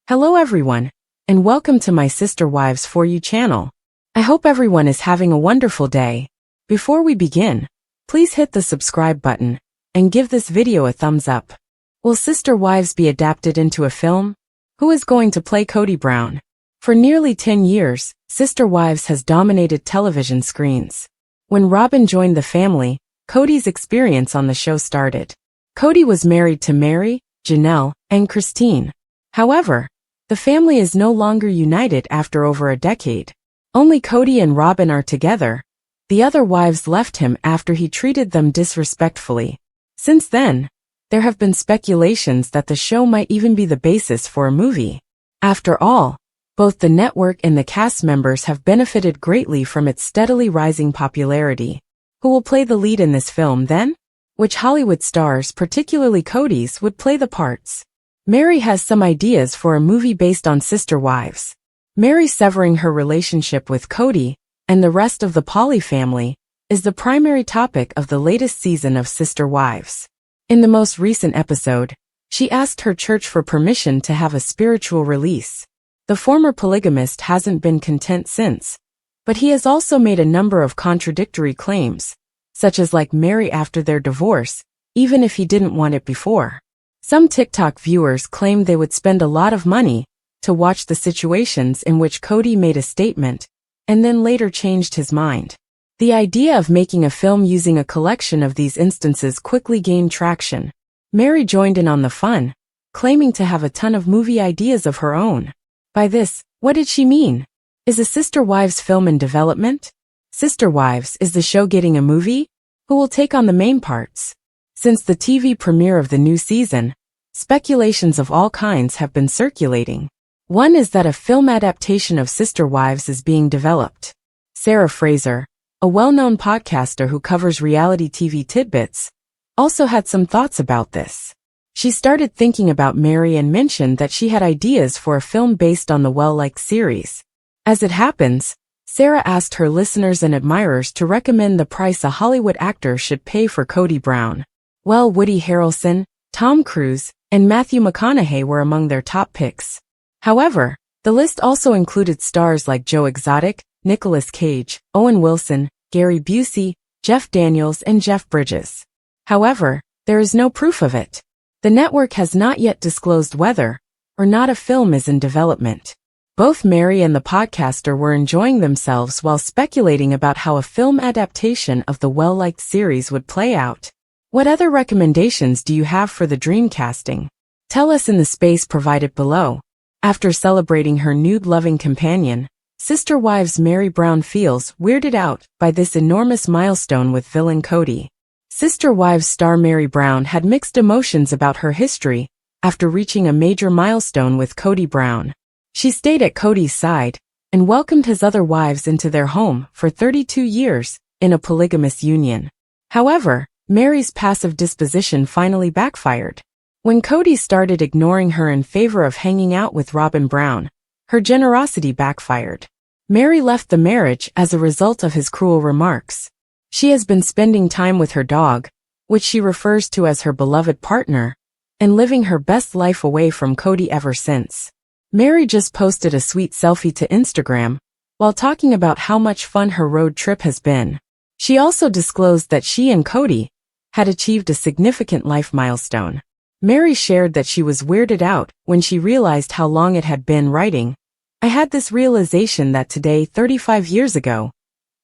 Hello everyone, and welcome to my Sister Wives For You channel. I hope everyone is having a wonderful day. Before we begin, please hit the subscribe button and give this video a thumbs up. Will Sister Wives be adapted into a film? Who is going to play Kody Brown? For nearly 10 years, Sister Wives has dominated television screens. When Robyn joined the family, Kody's experience on the show started. Kody was married to Meri, Janelle, and Christine. However, the family is no longer united after over a decade. Only Kody and Robyn are together. The other wives left him after he treated them disrespectfully. Since then, there have been speculations that the show might even be the basis for a movie. After all, both the network and the cast members have benefited greatly from its steadily rising popularity. Who will play the lead in this film then? Which Hollywood stars, particularly Kody's, would play the parts? Meri has some ideas for a movie based on Sister Wives. Meri severing her relationship with Kody and the rest of the Poly family is the primary topic of the latest season of Sister Wives. In the most recent episode, she asked her church for permission to have a spiritual release. The former polygamist hasn't been content since, but he has also made a number of contradictory claims, such as like Meri after their divorce, even if he didn't want it before. Some TikTok viewers claimed they would spend a lot of money to watch the situations in which Kody made a statement and then later changed his mind. The idea of making a film using a collection of these instances quickly gained traction. Meri joined in on the fun, claiming to have a ton of movie ideas of her own. By this, what did she mean? Is a Sister Wives film in development? Sister Wives, is the show getting a movie? Who will take on the main parts? Since the TV premiere of the new season, speculations of all kinds have been circulating. One is that a film adaptation of Sister Wives is being developed. Sarah Fraser, a well-known podcaster who covers reality TV tidbits, also had some thoughts about this. She started thinking about Meri and mentioned that she had ideas for a film based on the well-liked series. As it happens, Sarah asked her listeners and admirers to recommend the price a Hollywood actor should pay for Kody Brown. Well, Woody Harrelson, Tom Cruise, and Matthew McConaughey were among their top picks. However, the list also included stars like Joe Exotic, Nicolas Cage, Owen Wilson, Gary Busey, Jeff Daniels, and Jeff Bridges. However, there is no proof of it. The network has not yet disclosed whether or not a film is in development. Both Meri and the podcaster were enjoying themselves while speculating about how a film adaptation of the well-liked series would play out. What other recommendations do you have for the dream casting? Tell us in the space provided below. After celebrating her nude-loving companion, Sister Wives Meri Brown feels weirded out by this enormous milestone with villain Kody. Sister Wives star Meri Brown had mixed emotions about her history after reaching a major milestone with Kody Brown. She stayed at Kody's side and welcomed his other wives into their home for 32 years in a polygamous union. However, Meri's passive disposition finally backfired. When Kody started ignoring her in favor of hanging out with Robyn Brown, her generosity backfired. Meri left the marriage as a result of his cruel remarks. She has been spending time with her dog, which she refers to as her beloved partner, and living her best life away from Kody ever since. Meri just posted a sweet selfie to Instagram while talking about how much fun her road trip has been. She also disclosed that she and Kody had achieved a significant life milestone. Meri shared that she was weirded out when she realized how long it had been writing. I had this realization that today, 35 years ago,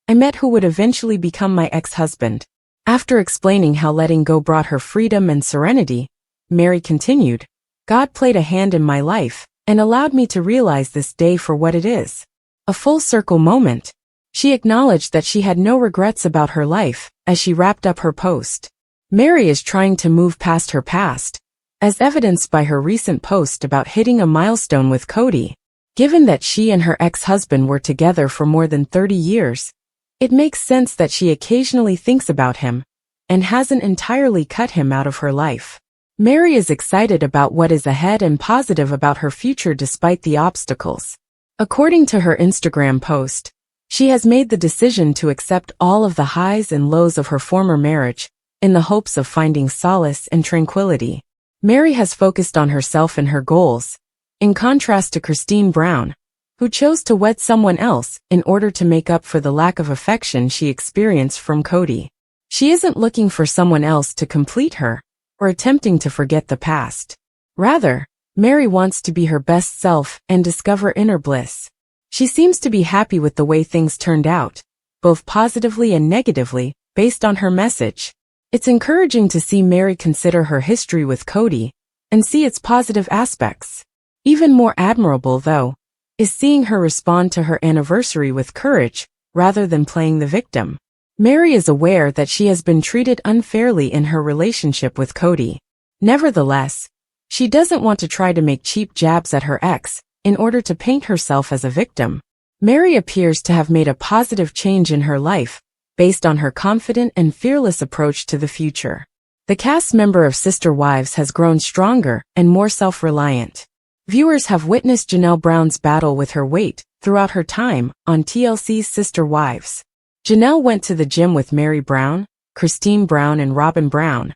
I met who would eventually become my ex-husband. After explaining how letting go brought her freedom and serenity, Meri continued, God played a hand in my life and allowed me to realize this day for what it is. A full circle moment. She acknowledged that she had no regrets about her life as she wrapped up her post. Meri is trying to move past her past, as evidenced by her recent post about hitting a milestone with Kody. Given that she and her ex-husband were together for more than 30 years, it makes sense that she occasionally thinks about him and hasn't entirely cut him out of her life. Meri is excited about what is ahead and positive about her future despite the obstacles. According to her Instagram post, she has made the decision to accept all of the highs and lows of her former marriage in the hopes of finding solace and tranquility. Meri has focused on herself and her goals, in contrast to Christine Brown, who chose to wed someone else in order to make up for the lack of affection she experienced from Kody. She isn't looking for someone else to complete her, or attempting to forget the past. Rather, Meri wants to be her best self and discover inner bliss. She seems to be happy with the way things turned out, both positively and negatively, based on her message. It's encouraging to see Meri consider her history with Kody and see its positive aspects. Even more admirable, though, is seeing her respond to her anniversary with courage rather than playing the victim. Meri is aware that she has been treated unfairly in her relationship with Kody. Nevertheless, she doesn't want to try to make cheap jabs at her ex in order to paint herself as a victim. Meri appears to have made a positive change in her life based on her confident and fearless approach to the future. The cast member of Sister Wives has grown stronger and more self-reliant. Viewers have witnessed Janelle Brown's battle with her weight throughout her time on TLC's Sister Wives. Janelle went to the gym with Meri Brown, Christine Brown and Robyn Brown,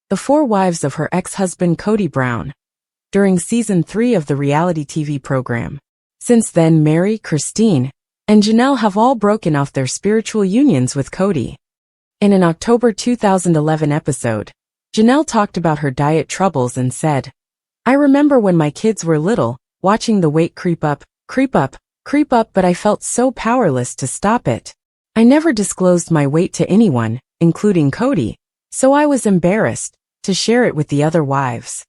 the four wives of her ex-husband Kody Brown, during Season 3 of the reality TV program. Since then, Meri, Christine, and Janelle have all broken off their spiritual unions with Kody. In an October 2011 episode, Janelle talked about her diet troubles and said, "I remember when my kids were little, watching the weight creep up, but I felt so powerless to stop it. I never disclosed my weight to anyone, including Kody, so I was embarrassed to share it with the other wives.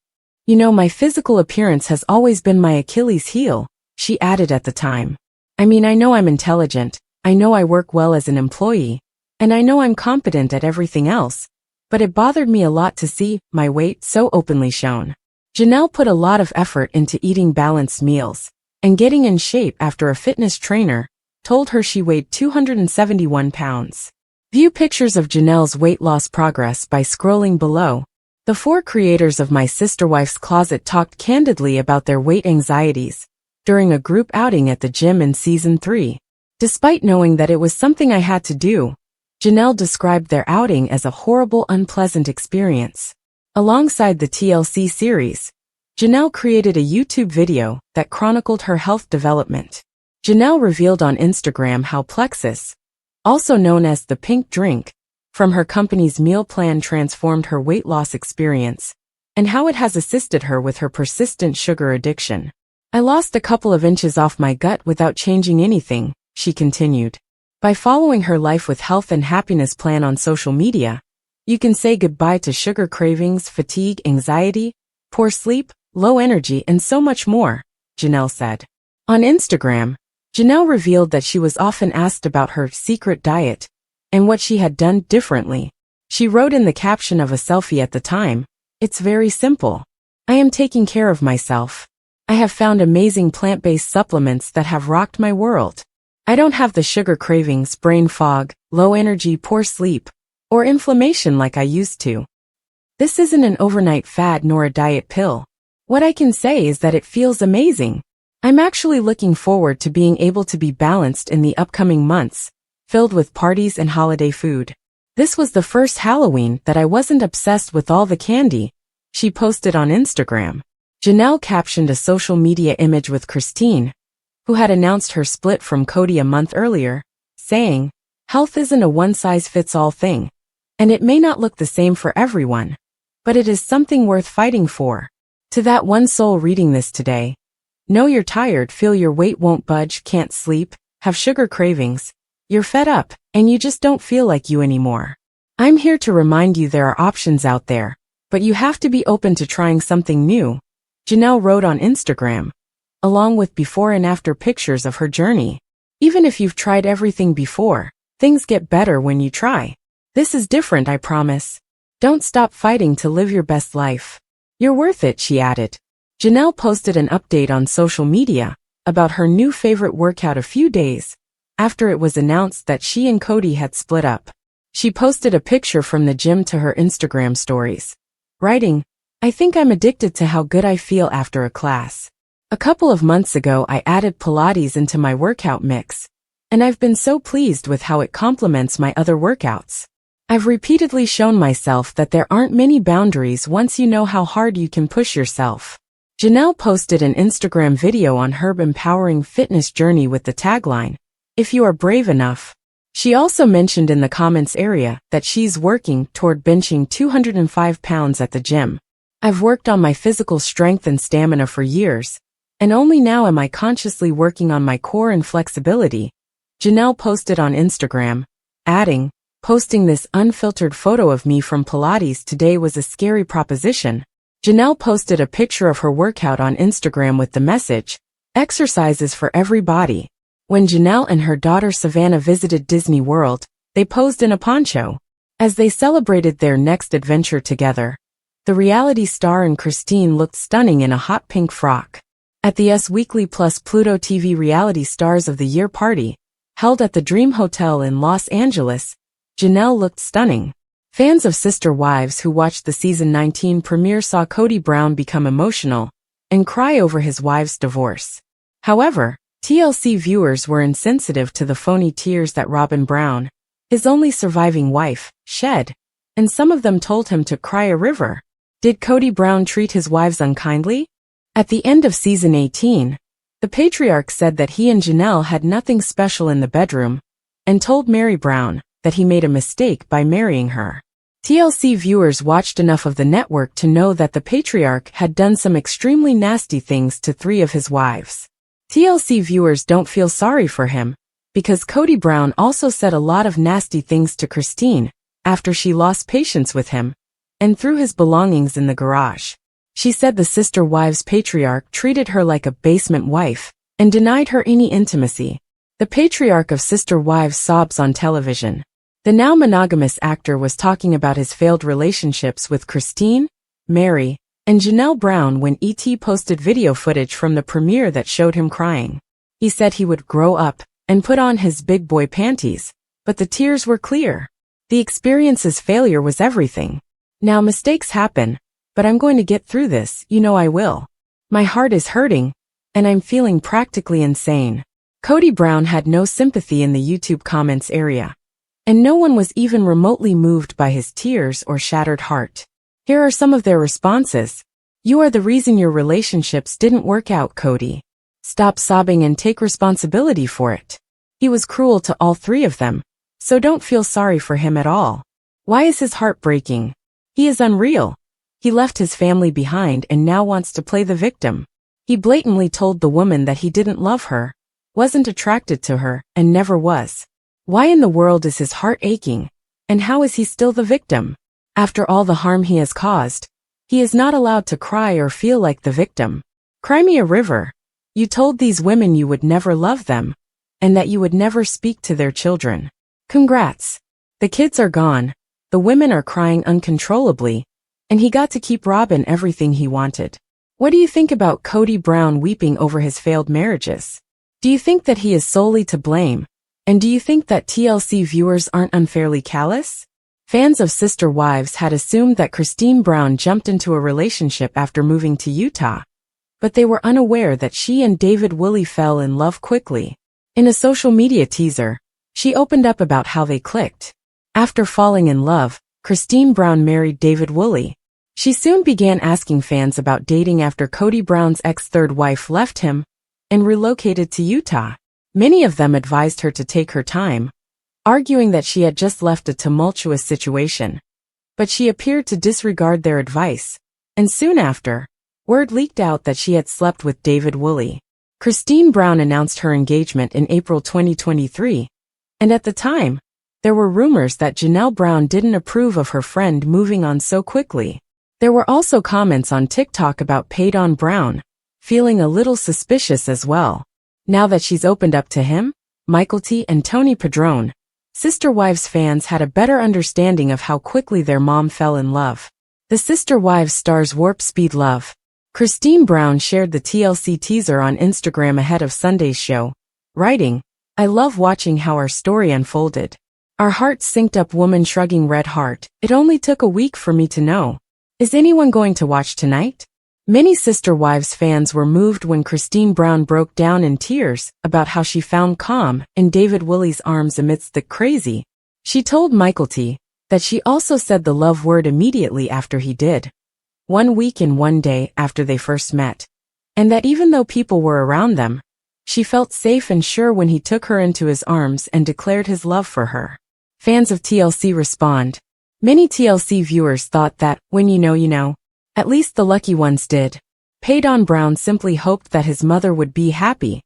You know, my physical appearance has always been my Achilles heel," she added at the time. "I mean, I know I'm intelligent, I know I work well as an employee, and I know I'm competent at everything else, but it bothered me a lot to see my weight so openly shown." Janelle put a lot of effort into eating balanced meals and getting in shape after a fitness trainer told her she weighed 271 pounds. View pictures of Janelle's weight loss progress by scrolling below. The four creators of My Sister Wife's Closet talked candidly about their weight anxieties during a group outing at the gym in Season 3. "Despite knowing that it was something I had to do," Janelle described their outing as a horrible, unpleasant experience. Alongside the TLC series, Janelle created a YouTube video that chronicled her health development. Janelle revealed on Instagram how Plexus, also known as the pink drink, from her company's meal plan transformed her weight loss experience, and how it has assisted her with her persistent sugar addiction. "I lost a couple of inches off my gut without changing anything," she continued. "By following her Life with Health and Happiness plan on social media, you can say goodbye to sugar cravings, fatigue, anxiety, poor sleep, low energy, and so much more," Janelle said. On Instagram, Janelle revealed that she was often asked about her secret diet and what she had done differently. She wrote in the caption of a selfie at the time, "It's very simple. I am taking care of myself. I have found amazing plant-based supplements that have rocked my world. I don't have the sugar cravings, brain fog, low energy, poor sleep, or inflammation like I used to. This isn't an overnight fad nor a diet pill. What I can say is that it feels amazing. I'm actually looking forward to being able to be balanced in the upcoming months, filled with parties and holiday food. This was the first Halloween that I wasn't obsessed with all the candy," she posted on Instagram. Janelle captioned a social media image with Christine, who had announced her split from Kody a month earlier, saying, "Health isn't a one-size-fits-all thing, and it may not look the same for everyone, but it is something worth fighting for." To that one soul reading this today, know you're tired, feel your weight won't budge, can't sleep, have sugar cravings, you're fed up, and you just don't feel like you anymore. I'm here to remind you there are options out there, but you have to be open to trying something new, Janelle wrote on Instagram, along with before and after pictures of her journey. "Even if you've tried everything before, things get better when you try. This is different, I promise. Don't stop fighting to live your best life. You're worth it," she added. Janelle posted an update on social media about her new favorite workout a few days after it was announced that she and Kody had split up. She posted a picture from the gym to her Instagram stories, writing, "I think I'm addicted to how good I feel after a class. A couple of months ago I added Pilates into my workout mix, and I've been so pleased with how it complements my other workouts. I've repeatedly shown myself that there aren't many boundaries once you know how hard you can push yourself." Janelle posted an Instagram video on her empowering fitness journey with the tagline, "If you are brave enough." She also mentioned in the comments area that she's working toward benching 205 pounds at the gym. "I've worked on my physical strength and stamina for years, and only now am I consciously working on my core and flexibility," Janelle posted on Instagram, adding, "Posting this unfiltered photo of me from Pilates today was a scary proposition." Janelle posted a picture of her workout on Instagram with the message, "Exercises for every body." When Janelle and her daughter Savannah visited Disney World, they posed in a poncho. As they celebrated their next adventure together, the reality star and Christine looked stunning in a hot pink frock. At the Us Weekly Plus Pluto TV Reality Stars of the Year party, held at the Dream Hotel in Los Angeles, Janelle looked stunning. Fans of Sister Wives who watched the season 19 premiere saw Kody Robyn become emotional and cry over his wife's divorce. However, TLC viewers were insensitive to the phony tears that Robyn Brown, his only surviving wife, shed, and some of them told him to cry a river. Did Kody Robyn treat his wives unkindly? At the end of season 18, the patriarch said that he and Janelle had nothing special in the bedroom, and told Meri Brown that he made a mistake by marrying her. TLC viewers watched enough of the network to know that the patriarch had done some extremely nasty things to 3 of his wives. TLC viewers don't feel sorry for him, because Kody Robyn also said a lot of nasty things to Christine after she lost patience with him and threw his belongings in the garage. She said the Sister Wives patriarch treated her like a basement wife and denied her any intimacy. The patriarch of Sister Wives sobs on television. The now monogamous actor was talking about his failed relationships with Christine, Meri, and Janelle Brown when ET posted video footage from the premiere that showed him crying. He said he would grow up and put on his big boy panties, but the tears were clear. The experience's failure was everything. "Now mistakes happen, but I'm going to get through this, you know I will. My heart is hurting, and I'm feeling practically insane." Kody Robyn had no sympathy in the YouTube comments area, and no one was even remotely moved by his tears or shattered heart. Here are some of their responses. "You are the reason your relationships didn't work out, Kody. Stop sobbing and take responsibility for it. He was cruel to all 3 of them, so don't feel sorry for him at all. Why is his heart breaking? He is unreal. He left his family behind and now wants to play the victim. He blatantly told the woman that he didn't love her, wasn't attracted to her, and never was. Why in the world is his heart aching, and how is he still the victim? After all the harm he has caused, he is not allowed to cry or feel like the victim. Cry me a river. You told these women you would never love them, and that you would never speak to their children. Congrats. The kids are gone, the women are crying uncontrollably, and he got to keep Robyn everything he wanted. What do you think about Kody Robyn weeping over his failed marriages? Do you think that he is solely to blame? And do you think that TLC viewers aren't unfairly callous? Fans of Sister Wives had assumed that Christine Brown jumped into a relationship after moving to Utah, but they were unaware that she and David Woolley fell in love quickly. In a social media teaser, she opened up about how they clicked. After falling in love, Christine Brown married David Woolley. She soon began asking fans about dating after Kody Brown's ex-third wife left him and relocated to Utah. Many of them advised her to take her time, arguing that she had just left a tumultuous situation. But she appeared to disregard their advice, and soon after, word leaked out that she had slept with David Woolley. Christine Brown announced her engagement in April 2023, and at the time, there were rumors that Janelle Brown didn't approve of her friend moving on so quickly. There were also comments on TikTok about Kody Brown, feeling a little suspicious as well. Now that she's opened up to him, Michael T. and Tony Padron, Sister Wives fans had a better understanding of how quickly their mom fell in love. The Sister Wives stars Warp Speed Love. Christine Brown shared the TLC teaser on Instagram ahead of Sunday's show, writing, "I love watching how our story unfolded. Our hearts synced up, woman shrugging red heart. It only took a week for me to know. Is anyone going to watch tonight?" Many Sister Wives fans were moved when Christine Brown broke down in tears about how she found calm in David Woolley's arms amidst the crazy. She told Michael T. that she also said the love word immediately after he did. 1 week and 1 day after they first met. And that even though people were around them, she felt safe and sure when he took her into his arms and declared his love for her. Fans of TLC respond. Many TLC viewers thought that, when you know you know. At least the lucky ones did. Paydon Brown simply hoped that his mother would be happy,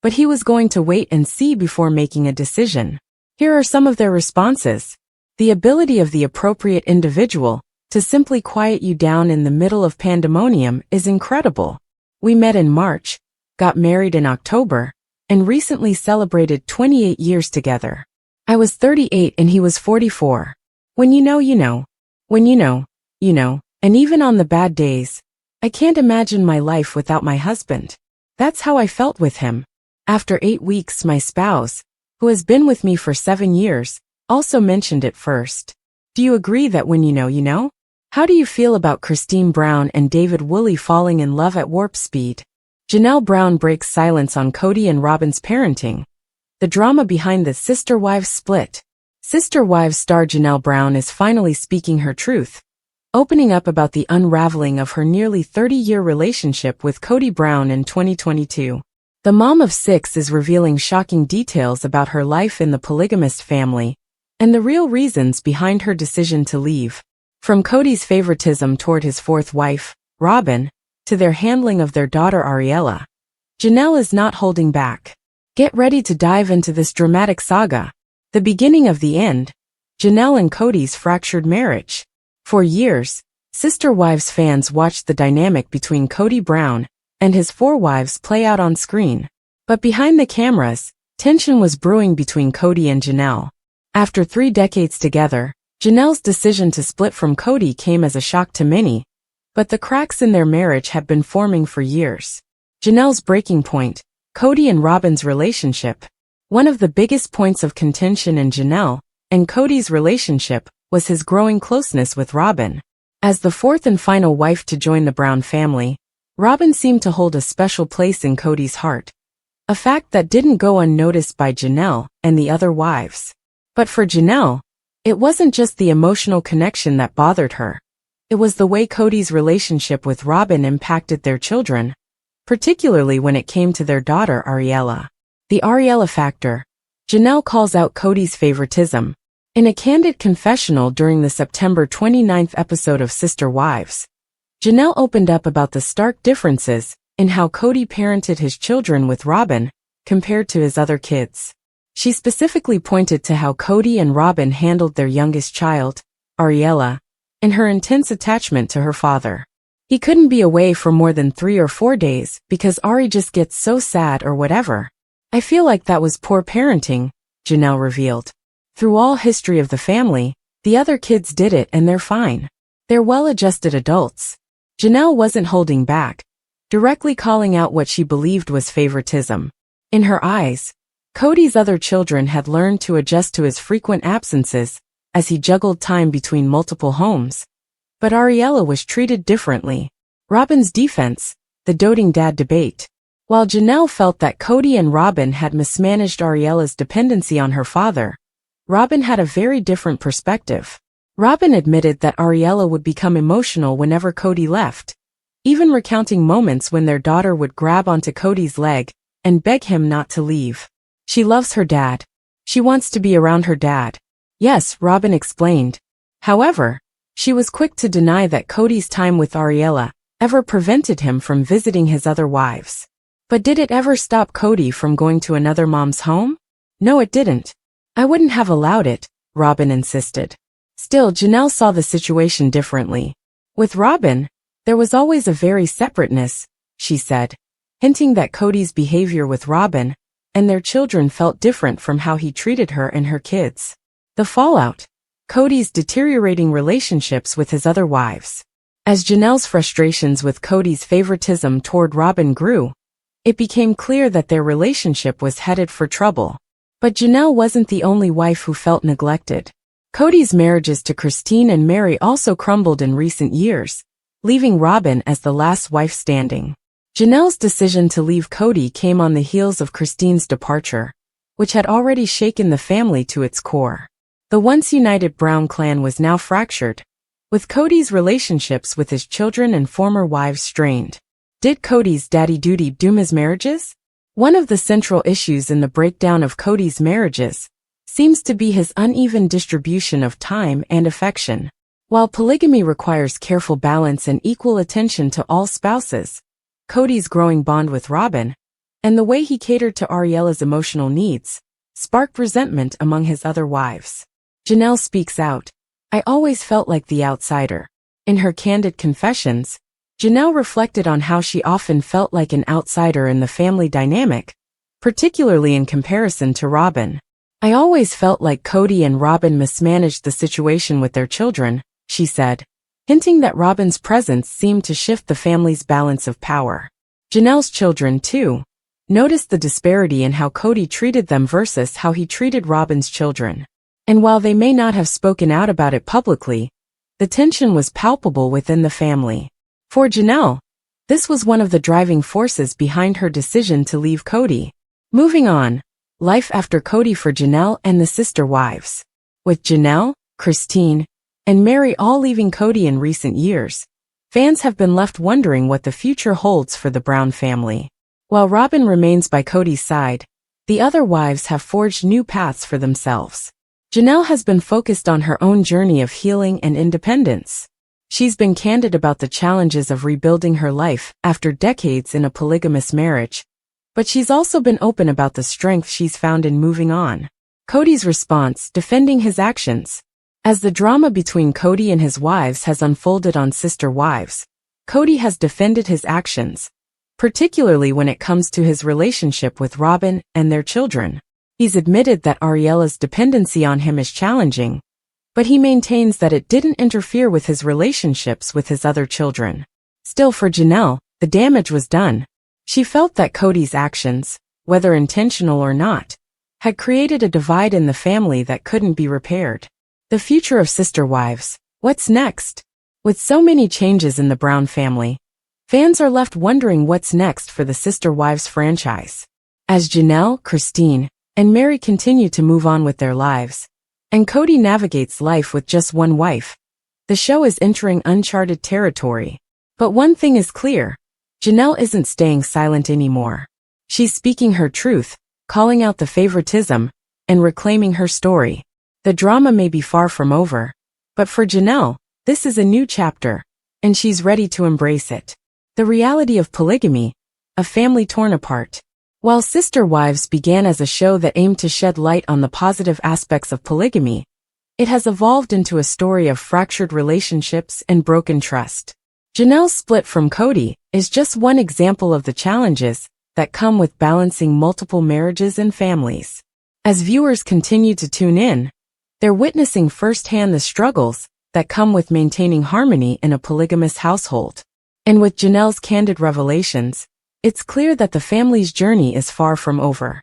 but he was going to wait and see before making a decision. Here are some of their responses. The ability of the appropriate individual to simply quiet you down in the middle of pandemonium is incredible. We met in March, got married in October, and recently celebrated 28 years together. I was 38 and he was 44. When you know, you know. When you know, you know. And even on the bad days, I can't imagine my life without my husband. That's how I felt with him. After 8 weeks, my spouse, who has been with me for 7 years, also mentioned it first. Do you agree that when you know, you know? How do you feel about Christine Brown and David Woolley falling in love at warp speed? Janelle Brown breaks silence on Kody and Robyn's parenting. The drama behind the Sister Wives split. Sister Wives star Janelle Brown is finally speaking her truth, opening up about the unraveling of her nearly 30-year relationship with Kody Brown in 2022. The mom of 6 is revealing shocking details about her life in the polygamist family and the real reasons behind her decision to leave. From Kody's favoritism toward his 4th wife, Robyn, to their handling of their daughter Ariella, Janelle is not holding back. Get ready to dive into this dramatic saga. The beginning of the end, Janelle and Kody's fractured marriage. For years, Sister Wives fans watched the dynamic between Kody Brown and his 4 wives play out on screen. But behind the cameras, tension was brewing between Kody and Janelle. After 3 decades together, Janelle's decision to split from Kody came as a shock to many, but the cracks in their marriage had been forming for years. Janelle's breaking point, Kody and Robyn's relationship. One of the biggest points of contention in Janelle and Kody's relationship was his growing closeness with Robyn. As the 4th and final wife to join the Brown family, Robyn seemed to hold a special place in Kody's heart, a fact that didn't go unnoticed by Janelle and the other wives. But for Janelle, it wasn't just the emotional connection that bothered her. It was the way Kody's relationship with Robyn impacted their children, particularly when it came to their daughter Ariella. The Ariella factor. Janelle calls out Kody's favoritism. In a candid confessional during the September 29th episode of Sister Wives, Janelle opened up about the stark differences in how Kody parented his children with Robyn compared to his other kids. She specifically pointed to how Kody and Robyn handled their youngest child, Ariella, and her intense attachment to her father. He couldn't be away for more than 3 or 4 days because Ari just gets so sad or whatever. I feel like that was poor parenting, Janelle revealed. Through all history of the family, the other kids did it and they're fine. They're well-adjusted adults. Janelle wasn't holding back, directly calling out what she believed was favoritism. In her eyes, Kody's other children had learned to adjust to his frequent absences as he juggled time between multiple homes. But Ariella was treated differently. Robyn's defense, the doting dad debate. While Janelle felt that Kody and Robyn had mismanaged Ariella's dependency on her father, Robyn had a very different perspective. Robyn admitted that Ariella would become emotional whenever Kody left, even recounting moments when their daughter would grab onto Kody's leg and beg him not to leave. She loves her dad. She wants to be around her dad. Yes, Robyn explained. However, she was quick to deny that Kody's time with Ariella ever prevented him from visiting his other wives. But did it ever stop Kody from going to another mom's home? No, it didn't. I wouldn't have allowed it, Robyn insisted. Still, Janelle saw the situation differently. With Robyn, there was always a very separateness, she said, hinting that Kody's behavior with Robyn and their children felt different from how he treated her and her kids. The fallout. Kody's deteriorating relationships with his other wives. As Janelle's frustrations with Kody's favoritism toward Robyn grew, it became clear that their relationship was headed for trouble. But Janelle wasn't the only wife who felt neglected. Kody's marriages to Christine and Meri also crumbled in recent years, leaving Robyn as the last wife standing. Janelle's decision to leave Kody came on the heels of Christine's departure, which had already shaken the family to its core. The once united Brown clan was now fractured, With Kody's relationships with his children and former wives strained. Did Kody's daddy duty doom his marriages? One of the central issues in the breakdown of Kody's marriages seems to be his uneven distribution of time and affection. While polygamy requires careful balance and equal attention to all spouses, Kody's growing bond with Robyn, and the way he catered to Ariella's emotional needs, sparked resentment among his other wives. Janelle speaks out. I always felt like the outsider. In her candid confessions, Janelle reflected on how she often felt like an outsider in the family dynamic, particularly in comparison to Robyn. I always felt like Kody and Robyn mismanaged the situation with their children, she said, hinting that Robyn's presence seemed to shift the family's balance of power. Janelle's children, too, noticed the disparity in how Kody treated them versus how he treated Robyn's children. And while they may not have spoken out about it publicly, the tension was palpable within the family. For Janelle, this was one of the driving forces behind her decision to leave Kody. Moving on, life after Kody for Janelle and the sister wives. With Janelle, Christine, and Meri all leaving Kody in recent years, fans have been left wondering what the future holds for the Brown family. While Robyn remains by Kody's side, the other wives have forged new paths for themselves. Janelle has been focused on her own journey of healing and independence. She's been candid about the challenges of rebuilding her life after decades in a polygamous marriage, but she's also been open about the strength she's found in moving on. Kody's response, defending his actions. As the drama between Kody and his wives has unfolded on Sister Wives, Kody has defended his actions, particularly when it comes to his relationship with Robyn and their children. He's admitted that Ariella's dependency on him is challenging, but he maintains that it didn't interfere with his relationships with his other children. Still, for Janelle, the damage was done. She felt that Kody's actions, whether intentional or not, had created a divide in the family that couldn't be repaired. The future of Sister Wives. What's next? With so many changes in the Brown family, fans are left wondering what's next for the Sister Wives franchise. As Janelle, Christine, and Meri continue to move on with their lives, and Kody navigates life with just one wife, the show is entering uncharted territory. But one thing is clear, Janelle isn't staying silent anymore. She's speaking her truth, calling out the favoritism, and reclaiming her story. The drama may be far from over, but for Janelle, this is a new chapter, and she's ready to embrace it. The reality of polygamy, a family torn apart. While Sister Wives began as a show that aimed to shed light on the positive aspects of polygamy, it has evolved into a story of fractured relationships and broken trust. Janelle's split from Kody is just one example of the challenges that come with balancing multiple marriages and families. As viewers continue to tune in, they're witnessing firsthand the struggles that come with maintaining harmony in a polygamous household. And with Janelle's candid revelations, it's clear that the family's journey is far from over.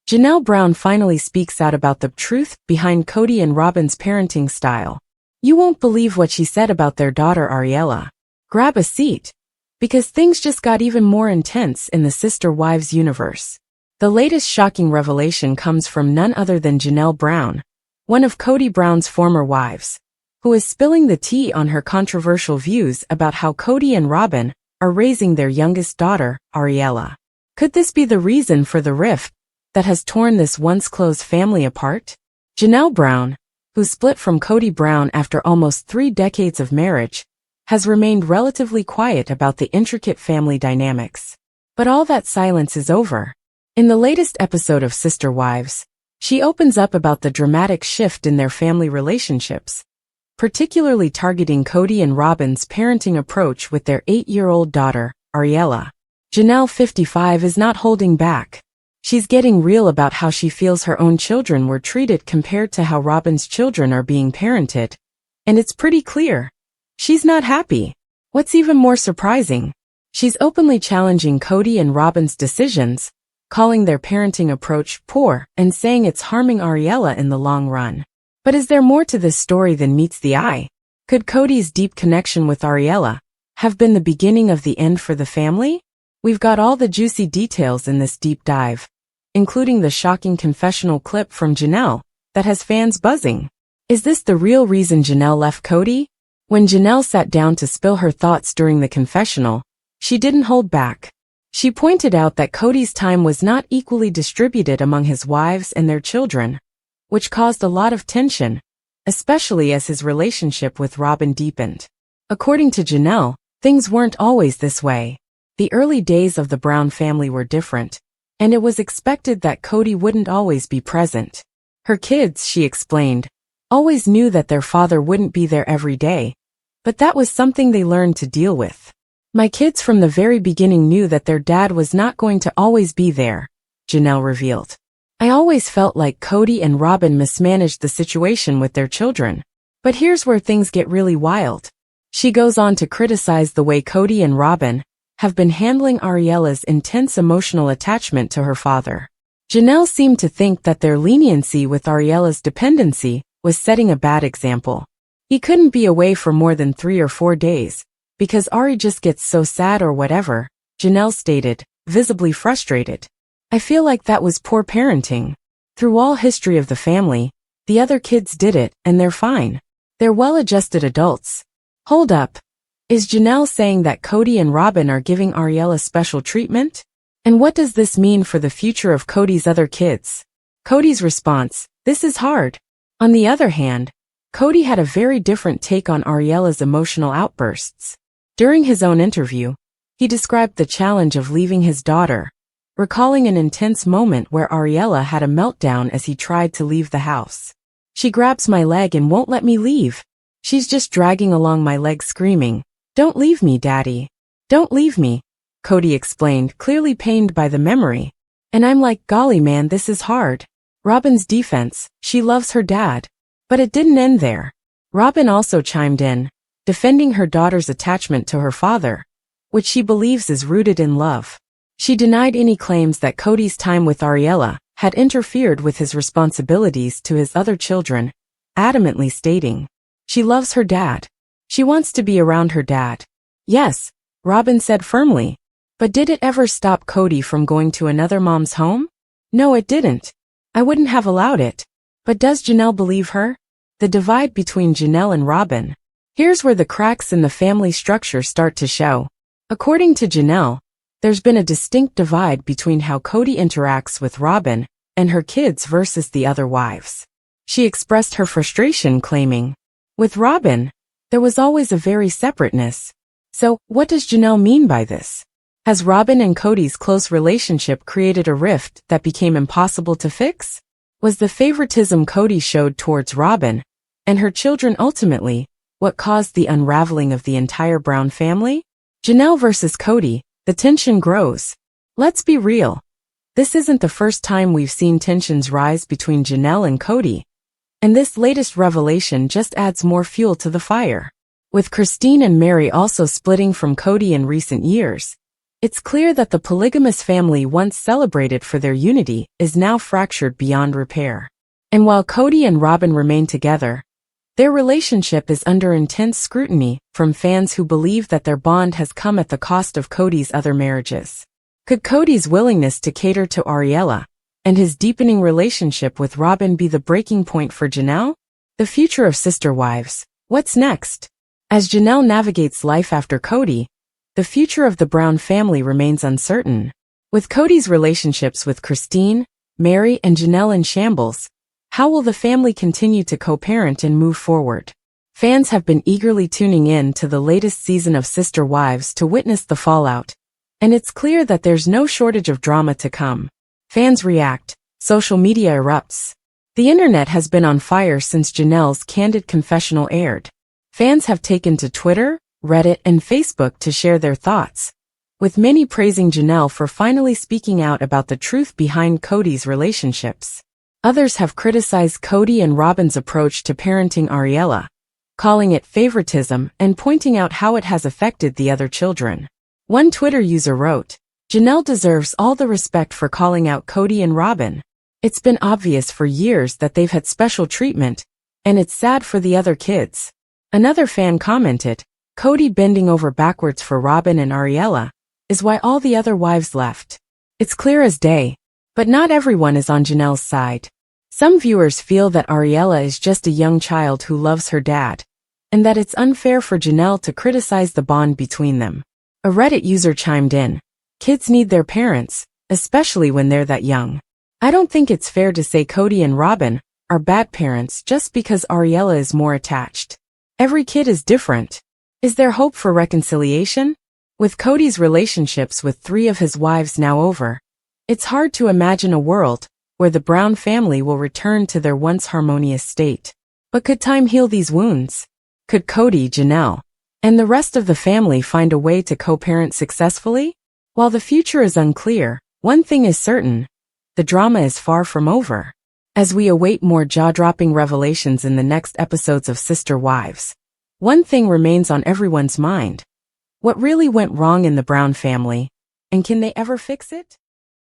Janelle Brown finally speaks out about the truth behind Kody and Robyn's parenting style. You won't believe what she said about their daughter Ariella. Grab a seat, because things just got even more intense in the Sister Wives universe. The latest shocking revelation comes from none other than Janelle Brown, one of Kody Brown's former wives, who is spilling the tea on her controversial views about how Kody and Robyn are raising their youngest daughter, Ariella. Could this be the reason for the rift that has torn this once close family apart? Janelle Brown, who split from Kody Brown after almost 3 decades of marriage, has remained relatively quiet about the intricate family dynamics. But all that silence is over. In the latest episode of Sister Wives, she opens up about the dramatic shift in their family relationships, particularly targeting Kody and Robyn's parenting approach with their 8-year-old daughter, Ariella. Janelle, 55, is not holding back. She's getting real about how she feels her own children were treated compared to how Robyn's children are being parented. And it's pretty clear. She's not happy. What's even more surprising, she's openly challenging Kody and Robyn's decisions, calling their parenting approach poor and saying it's harming Ariella in the long run. But is there more to this story than meets the eye? Could Kody's deep connection with Ariella have been the beginning of the end for the family? We've got all the juicy details in this deep dive, including the shocking confessional clip from Janelle that has fans buzzing. Is this the real reason Janelle left Kody? When Janelle sat down to spill her thoughts during the confessional, she didn't hold back. She pointed out that Kody's time was not equally distributed among his wives and their children, which caused a lot of tension, especially as his relationship with Robyn deepened. According to Janelle, things weren't always this way. The early days of the Brown family were different, and it was expected that Kody wouldn't always be present. Her kids, she explained, always knew that their father wouldn't be there every day, but that was something they learned to deal with. My kids from the very beginning knew that their dad was not going to always be there, Janelle revealed. I always felt like Kody and Robyn mismanaged the situation with their children. But here's where things get really wild. She goes on to criticize the way Kody and Robyn have been handling Ariela's intense emotional attachment to her father. Janelle seemed to think that their leniency with Ariela's dependency was setting a bad example. He couldn't be away for more than 3 or 4 days, because Ari just gets so sad or whatever, Janelle stated, visibly frustrated. I feel like that was poor parenting. Through all history of the family, the other kids did it, and they're fine. They're well-adjusted adults. Hold up. Is Janelle saying that Kody and Robyn are giving Ariela special treatment? And what does this mean for the future of Kody's other kids? Kody's response, this is hard. On the other hand, Kody had a very different take on Ariela's emotional outbursts. During his own interview, he described the challenge of leaving his daughter, recalling an intense moment where Ariela had a meltdown as he tried to leave the house. She grabs my leg and won't let me leave. She's just dragging along my leg screaming, "Don't leave me, Daddy. Don't leave me," Kody explained, clearly pained by the memory. And I'm like, golly man, this is hard. Robyn's defense, she loves her dad. But it didn't end there. Robyn also chimed in, defending her daughter's attachment to her father, which she believes is rooted in love. She denied any claims that Kody's time with Ariela had interfered with his responsibilities to his other children, adamantly stating, she loves her dad. She wants to be around her dad. Yes, Robyn said firmly. But did it ever stop Kody from going to another mom's home? No, it didn't. I wouldn't have allowed it. But does Janelle believe her? The divide between Janelle and Robyn. Here's where the cracks in the family structure start to show. According to Janelle, there's been a distinct divide between how Kody interacts with Robyn and her kids versus the other wives. She expressed her frustration claiming, with Robyn, there was always a very separateness. So, what does Janelle mean by this? Has Robyn and Kody's close relationship created a rift that became impossible to fix? Was the favoritism Kody showed towards Robyn and her children ultimately what caused the unraveling of the entire Brown family? Janelle versus Kody, the tension grows. Let's be real. This isn't the first time we've seen tensions rise between Janelle and Kody. And this latest revelation just adds more fuel to the fire. With Christine and Meri also splitting from Kody in recent years, it's clear that the polygamous family once celebrated for their unity is now fractured beyond repair. And while Kody and Robyn remain together, their relationship is under intense scrutiny from fans who believe that their bond has come at the cost of Kody's other marriages. Could Kody's willingness to cater to Ariela and his deepening relationship with Robyn be the breaking point for Janelle? The future of sister wives. What's next? As Janelle navigates life after Kody, the future of the Brown family remains uncertain. With Kody's relationships with Christine, Meri, and Janelle in shambles, how will the family continue to co-parent and move forward? Fans have been eagerly tuning in to the latest season of Sister Wives to witness the fallout, and it's clear that there's no shortage of drama to come. Fans react, social media erupts. The internet has been on fire since Janelle's candid confessional aired. Fans have taken to Twitter, Reddit, and Facebook to share their thoughts, with many praising Janelle for finally speaking out about the truth behind Kody's relationships. Others have criticized Kody and Robyn's approach to parenting Ariela, calling it favoritism and pointing out how it has affected the other children. One Twitter user wrote, Janelle deserves all the respect for calling out Kody and Robyn. It's been obvious for years that they've had special treatment, and it's sad for the other kids. Another fan commented, Kody bending over backwards for Robyn and Ariela is why all the other wives left. It's clear as day, but not everyone is on Janelle's side. Some viewers feel that Ariela is just a young child who loves her dad, and that it's unfair for Janelle to criticize the bond between them. A Reddit user chimed in, "Kids need their parents, especially when they're that young. I don't think it's fair to say Kody and Robyn are bad parents just because Ariella is more attached. Every kid is different. Is there hope for reconciliation?" With Kody's relationships with 3 of his wives now over, it's hard to imagine a world where the Brown family will return to their once harmonious state. But could time heal these wounds? Could Kody, Janelle, and the rest of the family find a way to co-parent successfully? While the future is unclear, one thing is certain: the drama is far from over. As we await more jaw-dropping revelations in the next episodes of Sister Wives, one thing remains on everyone's mind. What really went wrong in the Brown family, and can they ever fix it?